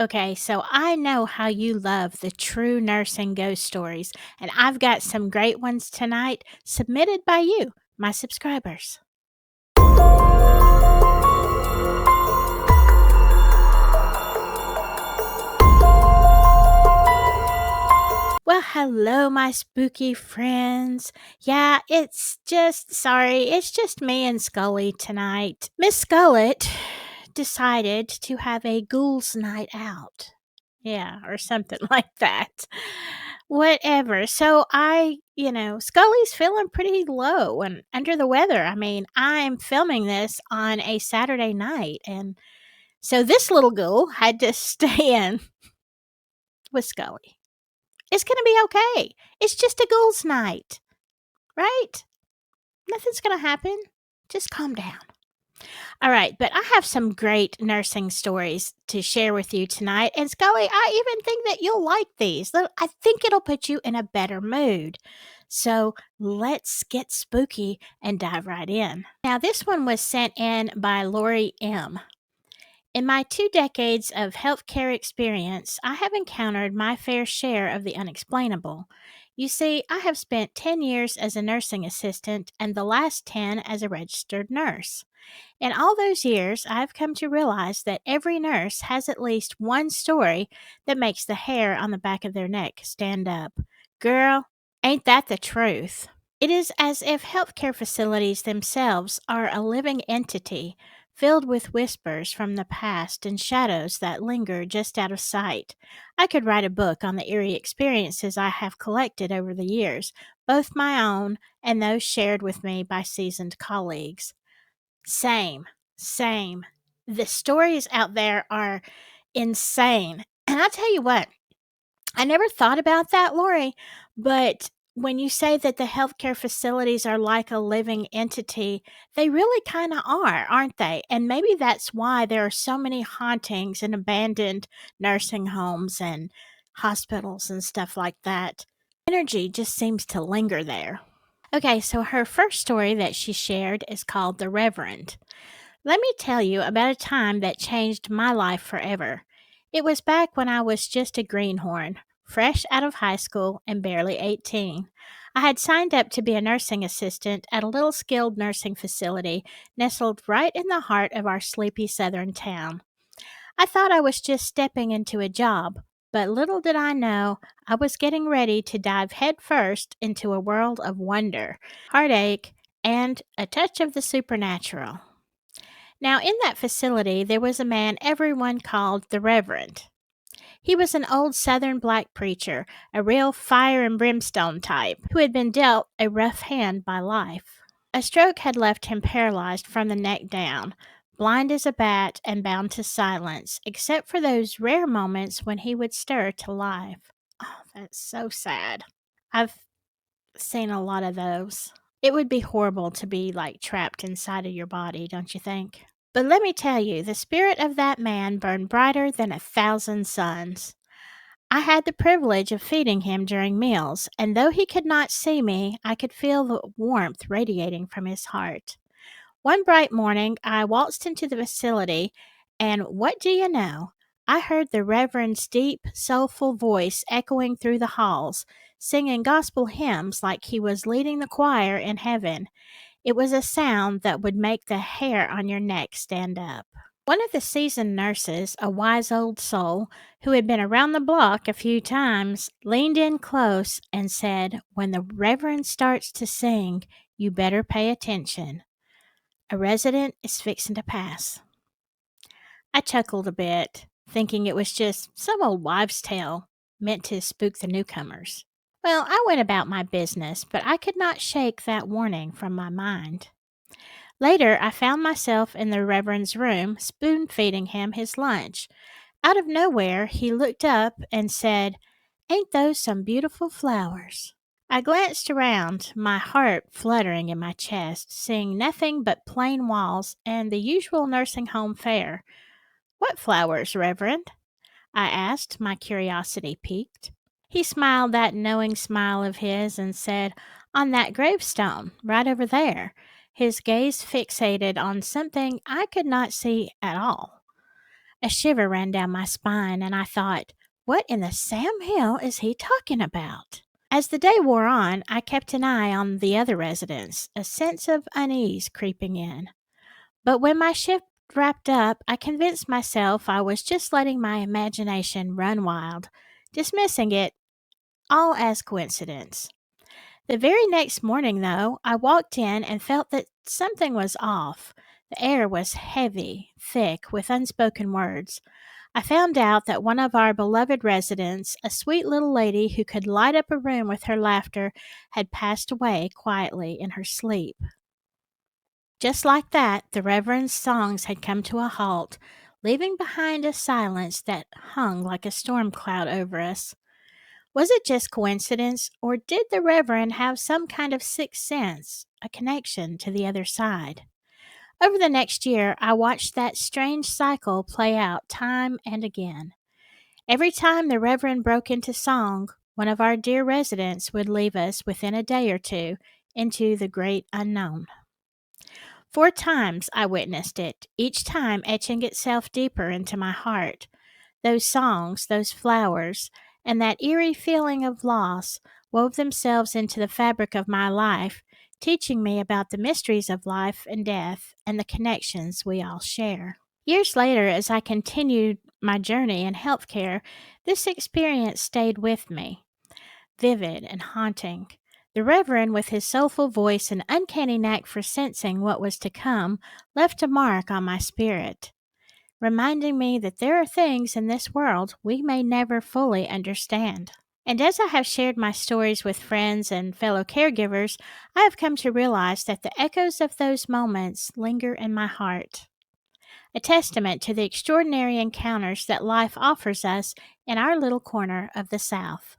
Okay, so I know how you love the true nursing ghost stories, and I've got some great ones tonight submitted by you, my subscribers. Well, hello, my spooky friends. Yeah, it's just me and Scully tonight. Miss Scullet decided to have a ghouls night out. Yeah, or something like that. Whatever. So Scully's feeling pretty low and under the weather. I mean, I'm filming this on a Saturday night. And so this little ghoul had to stay in with Scully. It's going to be okay. It's just a ghouls night, right? Nothing's going to happen. Just calm down. All right, but I have some great nursing stories to share with you tonight. And Scully, I even think that you'll like these. I think it'll put you in a better mood. So let's get spooky and dive right in. Now, this one was sent in by Lori M. In my 2 decades of healthcare experience, I have encountered my fair share of the unexplainable. You see, I have spent 10 years as a nursing assistant and the last 10 as a registered nurse. In all those years, I've come to realize that every nurse has at least one story that makes the hair on the back of their neck stand up. Girl, ain't that the truth? It is as if healthcare facilities themselves are a living entity filled with whispers from the past and shadows that linger just out of sight. I could write a book on the eerie experiences I have collected over the years, both my own and those shared with me by seasoned colleagues. Same, same. The stories out there are insane. And I tell you what, I never thought about that, Lori, but when you say that the healthcare facilities are like a living entity, they really kind of are, aren't they? And maybe that's why there are so many hauntings and abandoned nursing homes and hospitals and stuff like that. Energy just seems to linger there. Okay, so her first story that she shared is called The Reverend. Let me tell you about a time that changed my life forever. It was back when I was just a greenhorn, fresh out of high school and barely 18. I had signed up to be a nursing assistant at a little skilled nursing facility nestled right in the heart of our sleepy southern town. I thought I was just stepping into a job, but little did I know I was getting ready to dive headfirst into a world of wonder, heartache, and a touch of the supernatural. Now, in that facility, there was a man everyone called the Reverend. He was an old Southern black preacher, a real fire and brimstone type, who had been dealt a rough hand by life. A stroke had left him paralyzed from the neck down, blind as a bat and bound to silence, except for those rare moments when he would stir to life. Oh, that's so sad. I've seen a lot of those. It would be horrible to be like trapped inside of your body, don't you think? But let me tell you, the spirit of that man burned brighter than 1,000 suns. I had the privilege of feeding him during meals, and though he could not see me, I could feel the warmth radiating from his heart. One bright morning, I waltzed into the facility, and what do you know? I heard the Reverend's deep, soulful voice echoing through the halls, singing gospel hymns like he was leading the choir in heaven. It was a sound that would make the hair on your neck stand up. One of the seasoned nurses, a wise old soul who had been around the block a few times, leaned in close and said, "When the Reverend starts to sing, you better pay attention. A resident is fixing to pass." I chuckled a bit, thinking it was just some old wives' tale meant to spook the newcomers. Well, I went about my business, but I could not shake that warning from my mind. Later, I found myself in the Reverend's room, spoon feeding him his lunch. Out of nowhere, he looked up and said, "Ain't those some beautiful flowers?" I glanced around, my heart fluttering in my chest, seeing nothing but plain walls and the usual nursing home fare. "What flowers, Reverend?" I asked, my curiosity piqued. He smiled that knowing smile of his and said, "On that gravestone, right over there," his gaze fixated on something I could not see at all. A shiver ran down my spine, and I thought, what in the Sam Hill is he talking about? As the day wore on, I kept an eye on the other residents, a sense of unease creeping in. But when my shift wrapped up, I convinced myself I was just letting my imagination run wild, dismissing it all as coincidence. The very next morning, though, I walked in and felt that something was off. The air was heavy, thick, with unspoken words. I found out that one of our beloved residents, a sweet little lady who could light up a room with her laughter, had passed away quietly in her sleep. Just like that, the Reverend's songs had come to a halt, leaving behind a silence that hung like a storm cloud over us. Was it just coincidence, or did the Reverend have some kind of sixth sense, a connection to the other side? Over the next year, I watched that strange cycle play out time and again. Every time the Reverend broke into song, one of our dear residents would leave us within a day or two into the great unknown. 4 times I witnessed it, each time etching itself deeper into my heart. Those songs, those flowers, and that eerie feeling of loss wove themselves into the fabric of my life, teaching me about the mysteries of life and death and the connections we all share. Years later, as I continued my journey in healthcare, this experience stayed with me, vivid and haunting. The Reverend, with his soulful voice and uncanny knack for sensing what was to come, left a mark on my spirit, reminding me that there are things in this world we may never fully understand. And as I have shared my stories with friends and fellow caregivers, I have come to realize that the echoes of those moments linger in my heart, a testament to the extraordinary encounters that life offers us in our little corner of the South.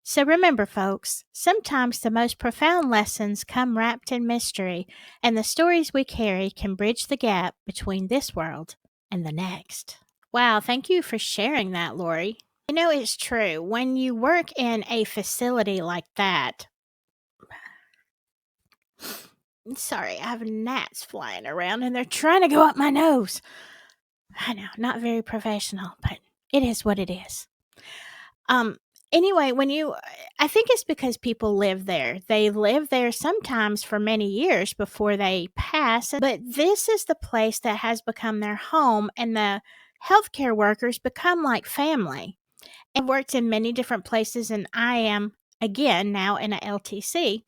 So remember, folks, sometimes the most profound lessons come wrapped in mystery, and the stories we carry can bridge the gap between this world and the next. Wow, thank you for sharing that, Lori. You know, it's true. When you work in a facility like that, sorry, I have gnats flying around and they're trying to go up my nose. I know, not very professional, but it is what it is. Um, anyway, I think it's because people live there. They live there sometimes for many years before they pass, but this is the place that has become their home, and the healthcare workers become like family. I've worked in many different places, and I am, again, now in a LTC.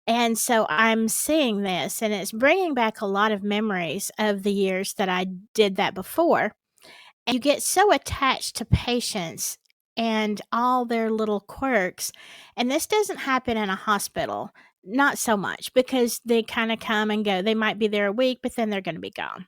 And so I'm seeing this, and it's bringing back a lot of memories of the years that I did that before. And you get so attached to patients and all their little quirks. And this doesn't happen in a hospital, not so much, because they kind of come and go. They might be there a week, but then they're going to be gone.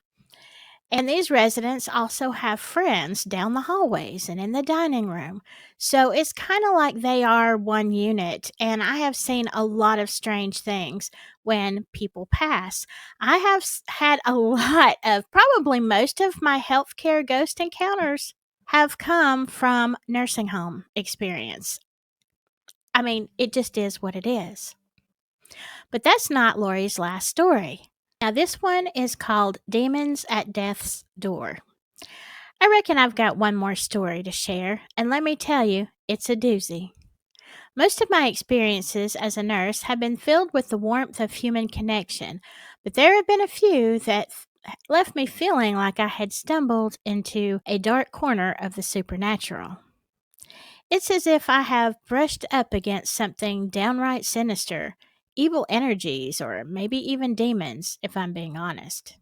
And these residents also have friends down the hallways and in the dining room. So it's kind of like they are one unit. And I have seen a lot of strange things when people pass. I have had a lot of, probably most of my healthcare ghost encounters have come from nursing home experience. I mean, it just is what it is. But that's not Lori's last story. Now, this one is called Demons at Death's Door. I reckon I've got one more story to share, and let me tell you, it's a doozy. Most of my experiences as a nurse have been filled with the warmth of human connection, but there have been a few that left me feeling like I had stumbled into a dark corner of the supernatural. It's as if I have brushed up against something downright sinister, evil energies, or maybe even demons, if I'm being honest.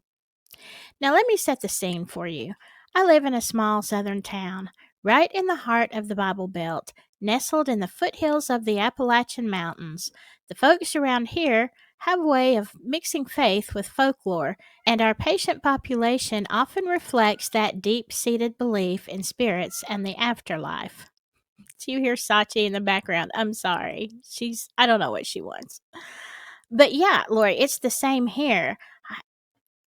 Now, let me set the scene for you. I live in a small southern town, right in the heart of the Bible Belt, nestled in the foothills of the Appalachian Mountains. The folks around here have a way of mixing faith with folklore, and our patient population often reflects that deep-seated belief in spirits and the afterlife. So you hear Sachi in the background. I'm sorry. I don't know what she wants. But yeah, Lori, it's the same here. I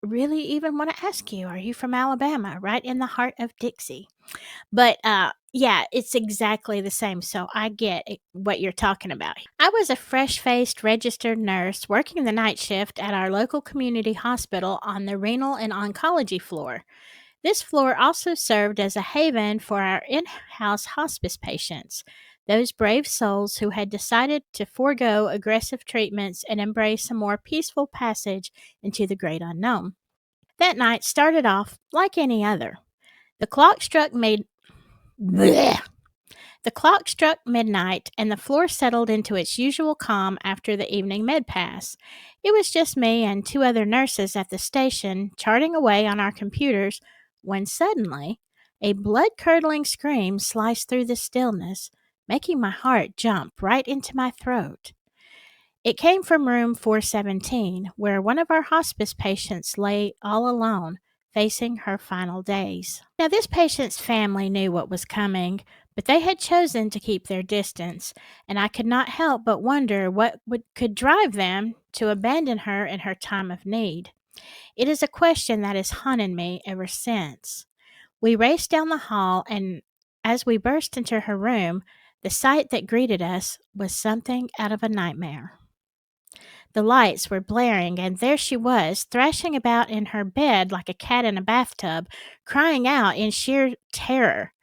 really even want to ask you, are you from Alabama? Right in the heart of Dixie. But yeah, it's exactly the same. So I get what you're talking about. I was a fresh-faced registered nurse working the night shift at our local community hospital on the renal and oncology floor. This floor also served as a haven for our in house hospice patients, those brave souls who had decided to forego aggressive treatments and embrace a more peaceful passage into the great unknown. That night started off like any other. The clock struck mid- Blech. The clock struck midnight, and the floor settled into its usual calm after the evening med pass. It was just me and two other nurses at the station, charting away on our computers, when suddenly a blood curdling scream sliced through the stillness, making my heart jump right into my throat. It came from room 417, where one of our hospice patients lay all alone, facing her final days. Now, this patient's family knew what was coming, but they had chosen to keep their distance, and I could not help but wonder could drive them to abandon her in her time of need. It is a question that has haunted me ever since. We raced down the hall, and as we burst into her room, the sight that greeted us was something out of a nightmare. The lights were blaring, and there she was, thrashing about in her bed like a cat in a bathtub, crying out in sheer terror,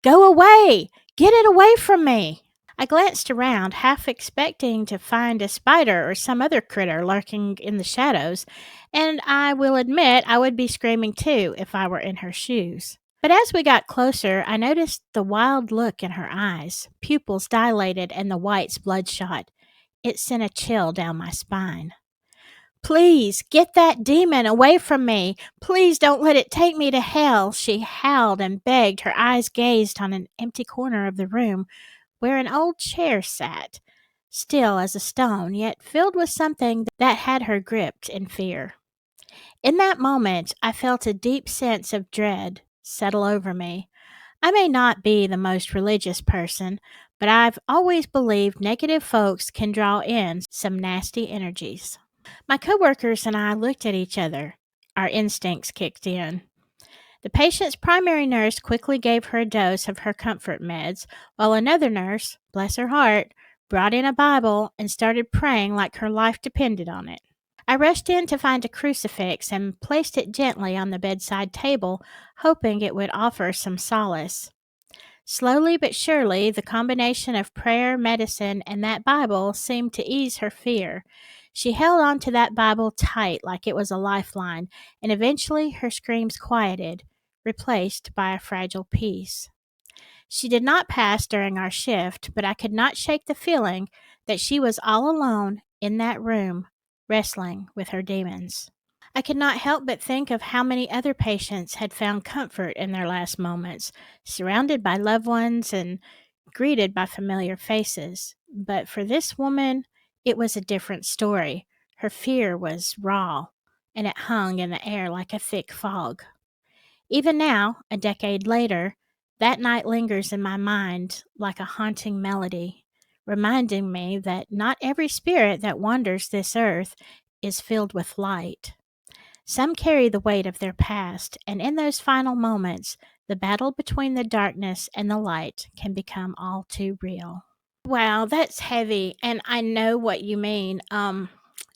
"Go away! Get it away from me!" I glanced around, half expecting to find a spider or some other critter lurking in the shadows, and I will admit I would be screaming too if I were in her shoes. But as we got closer, I noticed the wild look in her eyes, pupils dilated and the whites bloodshot. It sent a chill down my spine. "Please, get that demon away from me. Please don't let it take me to hell," she howled and begged. Her eyes gazed on an empty corner of the room where an old chair sat, still as a stone, yet filled with something that had her gripped in fear. In that moment, I felt a deep sense of dread settle over me. I may not be the most religious person, but I've always believed negative folks can draw in some nasty energies. My coworkers and I looked at each other. Our instincts kicked in. The patient's primary nurse quickly gave her a dose of her comfort meds, while another nurse, bless her heart, brought in a Bible and started praying like her life depended on it. I rushed in to find a crucifix and placed it gently on the bedside table, hoping it would offer some solace. Slowly but surely, the combination of prayer, medicine, and that Bible seemed to ease her fear. She held on to that Bible tight like it was a lifeline, and eventually her screams quieted, replaced by a fragile peace. She did not pass during our shift, but I could not shake the feeling that she was all alone in that room, wrestling with her demons. I could not help but think of how many other patients had found comfort in their last moments, surrounded by loved ones and greeted by familiar faces. But for this woman, it was a different story. Her fear was raw, and it hung in the air like a thick fog. Even now, a decade later, that night lingers in my mind like a haunting melody, reminding me that not every spirit that wanders this earth is filled with light. Some carry the weight of their past, and in those final moments, the battle between the darkness and the light can become all too real. Wow, that's heavy, and I know what you mean.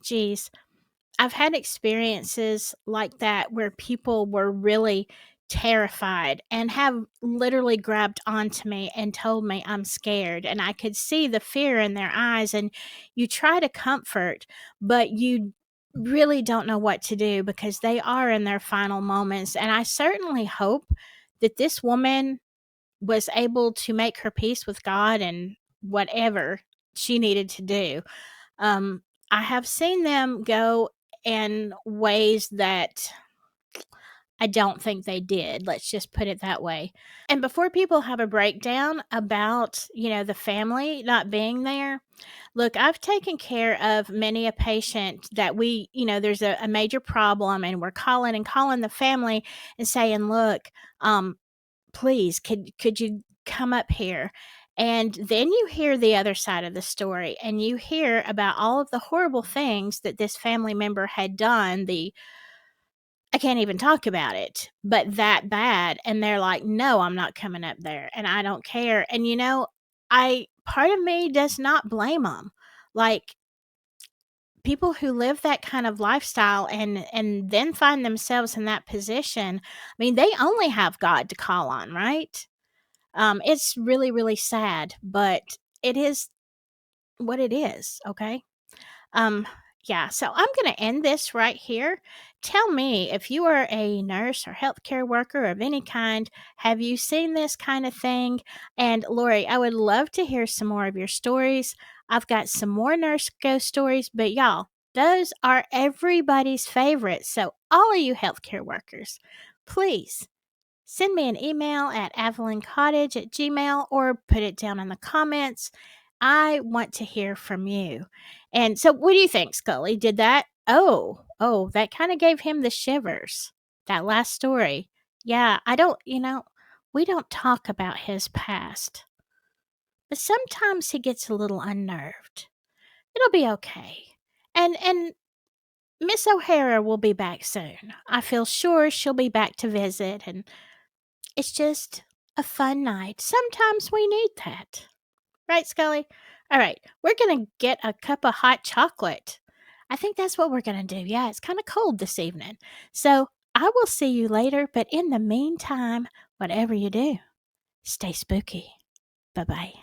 Geez, I've had experiences like that where people were really terrified and have literally grabbed onto me and told me I'm scared, and I could see the fear in their eyes, and you try to comfort, but you really don't know what to do because they are in their final moments, and I certainly hope that this woman was able to make her peace with God and whatever she needed to do. um, I have seen them go in ways that I don't think they did. Let's just put it that way. And before people have a breakdown about, the family not being there, look, I've taken care of many a patient that there's a major problem and we're calling and calling the family and saying, look, please, could you come up here? And then you hear the other side of the story and you hear about all of the horrible things that this family member had done. I can't even talk about it, but that bad. And they're like, no, I'm not coming up there and I don't care. And part of me does not blame them. Like, people who live that kind of lifestyle and then find themselves in that position, I mean, they only have God to call on, right? It's really, really sad, but it is what it is, okay? Um, yeah, so I'm going to end this right here. Tell me if you are a nurse or healthcare worker of any kind, have you seen this kind of thing? And Lori, I would love to hear some more of your stories. I've got some more nurse ghost stories, but y'all, those are everybody's favorites. So, all of you healthcare workers, please send me an email at avelincottage@gmail or put it down in the comments. I want to hear from you. And so, what do you think, Scully? Did that? Oh, that kind of gave him the shivers. That last story. Yeah, I don't, we don't talk about his past, but sometimes he gets a little unnerved. It'll be okay. And Miss O'Hara will be back soon. I feel sure she'll be back to visit, and it's just a fun night. Sometimes we need that. Right, Scully? All right, we're going to get a cup of hot chocolate. I think that's what we're going to do. Yeah, it's kind of cold this evening. So I will see you later. But in the meantime, whatever you do, stay spooky. Bye bye.